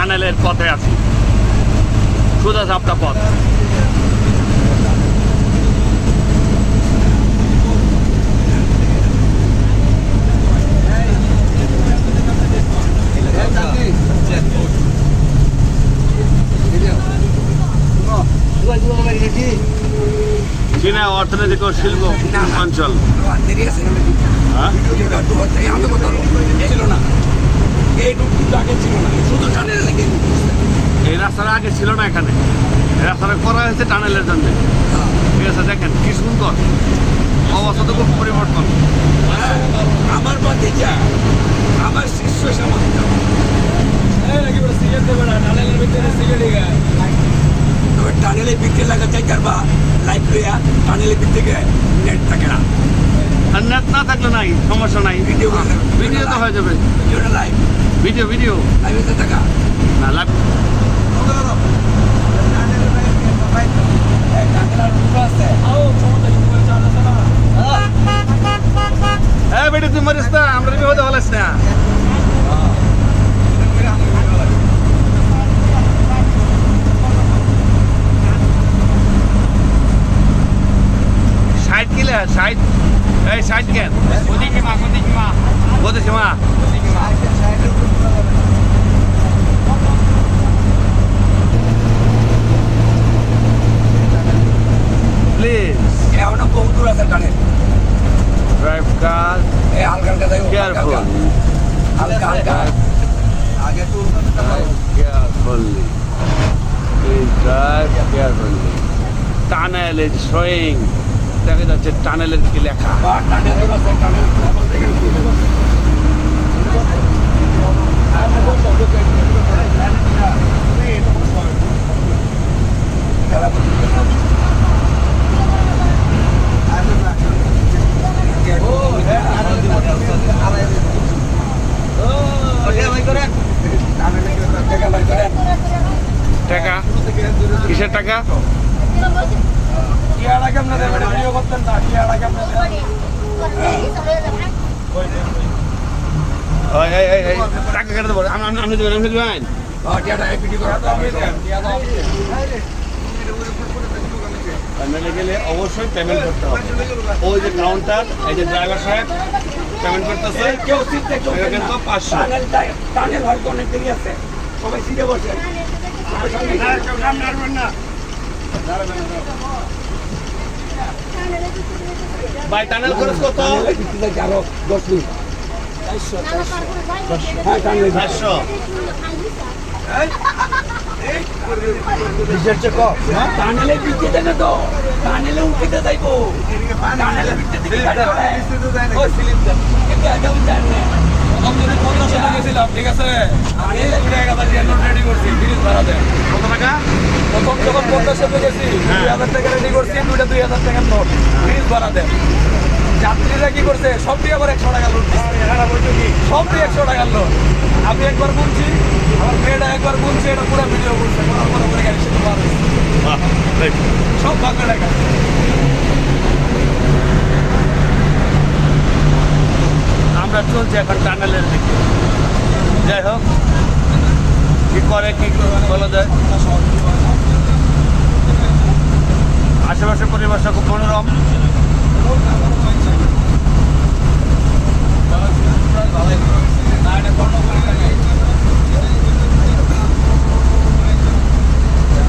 টানেলের পথে আছি, সোজা সাপটা পথ। চীনা অর্থনৈতিক ও শিল্প অঞ্চল। এই রাস্তাটা আগে ছিল না, এখানে এই রাস্তাটা করা হয়েছে টানেলের জন্য। ঠিক আছে, দেখেন কি সুন্দর অবস্থা, তো খুব পরিবর্তন। আমার বাতিজা, আমার শিষ্য সামন্ত টানেলে বিক্রি লাগা চাই কারবা লাইফ লইয়া টানেলে বিক্রি থেকে নেট থাকে না। আর নেট না থাকলে নাই, সমস্যা নাই, ভিডিও তো হয়ে যাবে। ভিডিওটা লাইভ, ভিডিও লাইভে টাকা না, লাইভ। হ্যাঁ বেটি, তুই মরিস না, আমরা বিপদে হলাস না। সাইড কিলে সাইড, এই সাইড কেন বলতেছি মা। প্লিজ এখনো বহু দূর আছে টানেল। ড্রাইভ কার কেয়ারফুল, হালকা হালকা আগে তো carefully. Please drive carefully. Tunnel is showing. দেখা যাচ্ছে টানেলের কি লেখা। টানেল আছে, টানেল টাকা কিসের টাকা? টাকা কেটে দেবো, আপনি দেবেন, আপনি দেবেন। টানেলে গেলে অবশ্যই পেমেন্ট করতে হবে। ওই যে কাউন্টার, এই যে ড্রাইভার সাহেব পেমেন্ট করতেছে, কেউ সিট দেখো কিন্তু 500। টানেল হয়তো অনেক দেরি আছে, সবাই সিটে বসে। ভাই টানেল খরচ কত? আরো 10 মিনিট। হ্যাঁ টানেল 500। টানেলে বিচে দেবে তো, টানেলে উঠিতে যাইবো, টানেলে বিচে দিকে ঠিক আছে। কত টাকা? প্রথম যখন 50 গেছি 2000 টাকা রেডি করছি, 2000 টাকার নোট ব্রিজ ভাড়া দেন। যাত্রীরা কি করছে, সব দিয়ে আবার 100 টাকা লোড দিচ্ছে, সব দিয়ে 100 টাকার লোড। আমি একবার বলছি, আমার মেয়েটা একবার বলছে, এটা পুরো ভিডিও করছে, করার পরে গাড়ি সাথে বার হয়েছে, সব ভাগ্য টাকা। আমরা চলছি এখন টানেলের দিকে। যাই হোক, কি করে কি বলা যায়, আশেপাশের পরিবেশটা খুব মনোরম।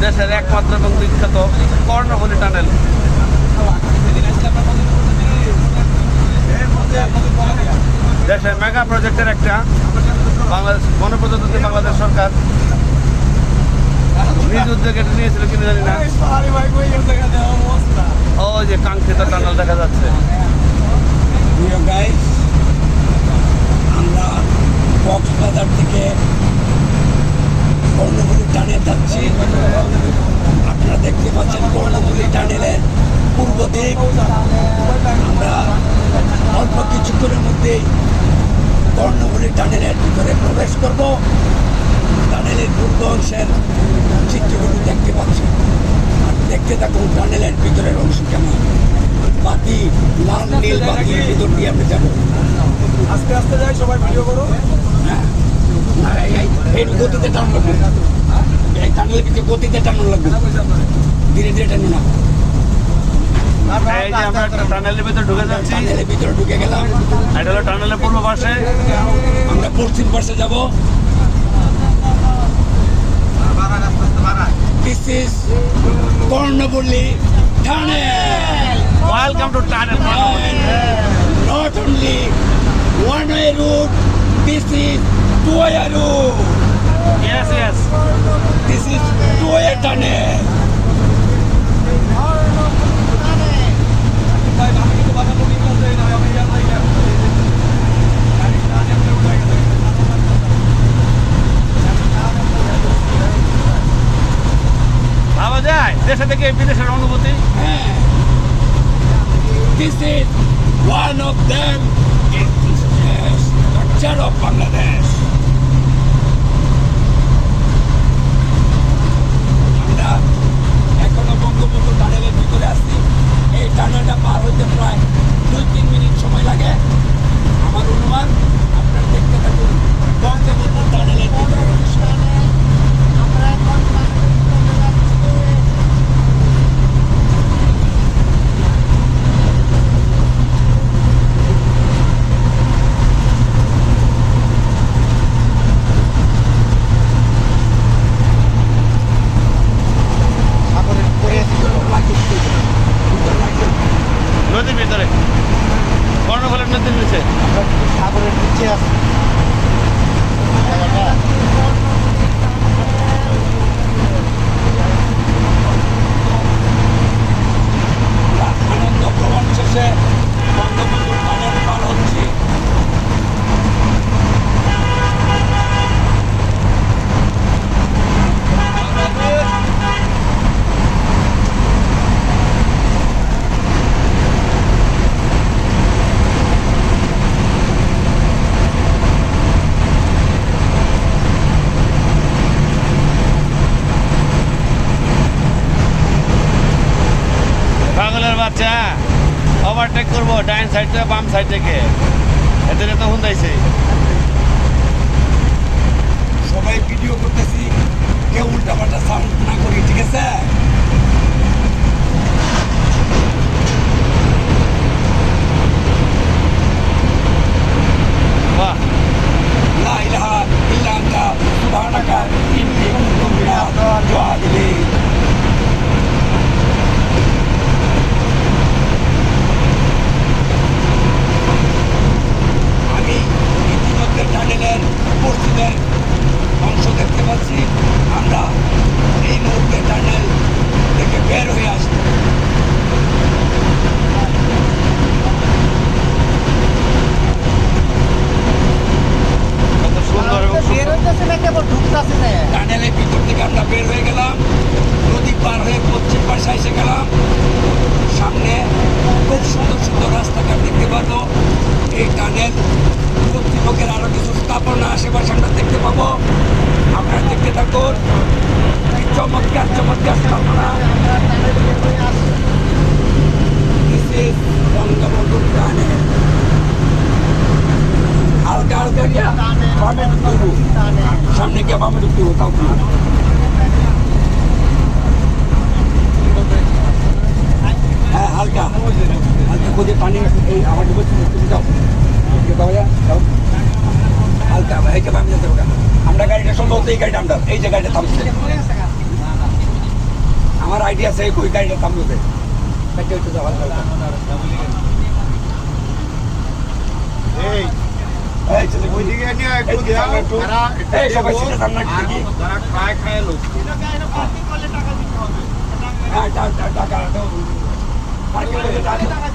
দেশের একমাত্র এবং বিখ্যাত কর্ণফুলী টানেল। দেশের মেগা প্রজেক্টের একটা, বাংলাদেশ গণপ্রজাতন্ত্রী বাংলাদেশ সরকার নিজ উদ্যোগে নিয়েছিল কিনা জানি না। ওই যে কাঙ্ক্ষিত টানেল দেখা যাচ্ছে। আমরা কক্সবাজার থেকে কর্ণফুলী টানেল যাচ্ছি। আপনারা দেখতে পাচ্ছেন কর্ণফুলী টানেলের পূর্ব দিক। আমরা অল্প কিছুক্ষণের মধ্যেই কর্ণফুলী টানেলের ভিতরে প্রবেশ করব। টানেলের পূর্ব অংশের চিত্রগুলো দেখতে পাচ্ছি, আর দেখতে থাকুন টানেলের ভিতরের অংশ কেমন। বাতি, লাল নীল বাতির ভিতর দিয়ে আমরা যাবো। আস্তে আস্তে যাই, সবাই ভিডিও করো। হ্যাঁ, এই গতিতে টান লাগবে, এই টানেলের ভিতরে গতিতে টান লাগবে, ধীরে ধীরে টানো না। এই যে আমরা টানেলের ভিতরে ঢুকে যাচ্ছি, টানেলের ভিতরে ঢুকে গেলাম। এটা হলো টানেলের পূর্ব পাশে, আমরা পশ্চিম পাশে যাব। This is Konnavuli Tunnel. Welcome to tunnel. Not only one-way route, this is two-way route. Yes yes, This is two-way tunnel. ভাবা যায় দেশে থেকে বিদেশের অনুভূতি। This is one of them is the structure of Bangladesh. আমরা এখনো বঙ্গবন্ধু টানেলের ভিতরে আছি। এই টানেলটা পার হইতে প্রায় 2-3 মিনিট সময় লাগে। আমার অনুমান আপনারা দেখতে থাকুন বঙ্গবন্ধু টানেলের ভিতরে। নদীর ভিতরে, কর্ণফুলের নদীর নিচে। সাগরের নিচে আছে আনন্দ ভ্রমণ শেষে বঙ্গবন্ধু টানেল পার হচ্ছি। পাগলের বাচ্চা, ওভারটেক করবো ডাইন সাইড থেকে বাম সাইড থেকে, এদের তো হুন্দাইছে। সবাই ভিডিও করতেছি, কেউ উল্টাপাল্টা সাউন্ড না করি, ঠিক আছে? বাহ, লা ইলাহা ইল্লা আনতা সুবহানাকা ইন্নী কুনতু মিনাজ জালিমিন। আমি ইতিমধ্যে টানেলের পশ্চিমের অংশ দেখতে পাচ্ছি। আমরা এই মুহূর্তে টানেল থেকে বের হয়ে আসছি। কত সুন্দর এবং বের হইতেছে না, কেবল ঢুকতেছে না। টানেলের ভিতর থেকে আমরা বের হয়ে গেলাম, নদী পার হয়ে পশ্চিম পাশে এসে গেলাম। সামনে খুব সুন্দর সুন্দর রাস্তাঘাট দেখতে পাবো। এই টানেল কর্তৃপক্ষের আরো কিছু স্থাপনা আশেপাশে আমরা দেখতে পাবো। আপনারা দেখতে থাকুন, এই চমৎকার চমৎকার স্থাপনা। This is Bangabandhu tunnel. হালকা হালকা গিয়া বামে ঢুকতে হইব। সামনে গিয়ে বামে ঢুকতে হইব, তাও কি? হ্যাঁ, হালকা হালকা খুঁজে পানি এই আমার তুমি যাও, যাও হালকা ভাইকে বামে যেতে হবে। আমরা গাড়িটা সম্ভবত এই গাড়িটা আমরা এই যে গাড়িটা থামছে, আমার আইডিয়া আছে ওই গাড়িটা থামবে। এই এই চলে ওইদিকে নিয়ে একটু দাও, তারা এই সবাই সিটে সামনে কি তারা খায় খায় লোক। হ্যাঁ টাকা দাও, পার্কিং করে টাকা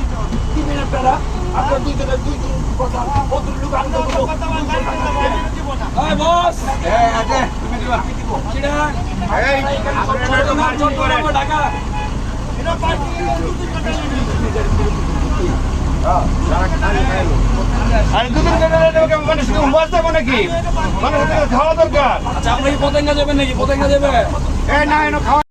দিবেন আপনারা। আপনারা দুই কথা ভদ্রলোক আনন্দ করো। এই বস, এই আছে তুমি দিবা। কিনা এই ছোট টাকা আরে দুদিন কেটে মানুষ কি উপাস দেবো নাকি? মানুষ খাওয়া দরকার। আচ্ছা, আপনি কি পতেঙ্গা যাবেন নাকি? পতেঙ্গা যাবে? এই না খাওয়া